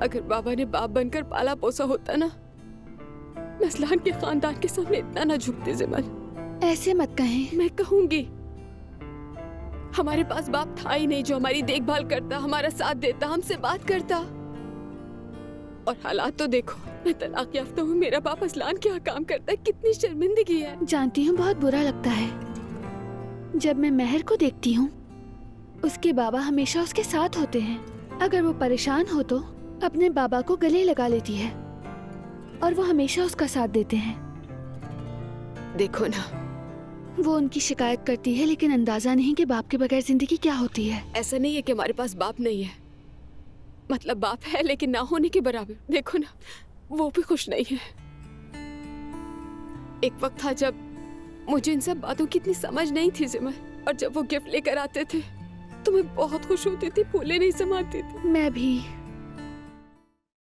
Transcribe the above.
अगर बाबा ने बाप बनकर पाला पोसा होता ना, मैं असलान के खानदान के सामने इतना ना झुकती जिमल। ऐसे मत कहें। मैं कहूंगी, हमारे पास बाप था ही नहीं जो हमारी देखभाल करता, हमारा साथ देता, हमसे बात करता। और हालात तो देखो, मैं तलाक याफ्ता हूँ, मेरा बाप असलान क्या काम करता है, कितनी शर्मिंदगी है। जानती हूँ बहुत बुरा लगता है। जब मैं महर को देखती हूँ, उसके बाबा हमेशा उसके साथ होते हैं। अगर वो परेशान हो तो अपने बाबा को गले लगा लेती है और वो हमेशा उसका साथ देते हैं। देखो ना, वो उनकी शिकायत करती है, लेकिन अंदाजा नहीं कि बाप के बगैर जिंदगी क्या होती है। ऐसा नहीं है कि हमारे पास बाप नहीं है, मतलब बाप है लेकिन ना होने के बराबर। देखो ना, वो भी खुश नहीं है। एक वक्त था जब मुझे इन सब बातों की इतनी समझ नहीं थी जिमल, और जब वो गिफ्ट लेकर आते थे तो मैं बहुत खुश होती थी, फूले नहीं समाती थी। मैं भी।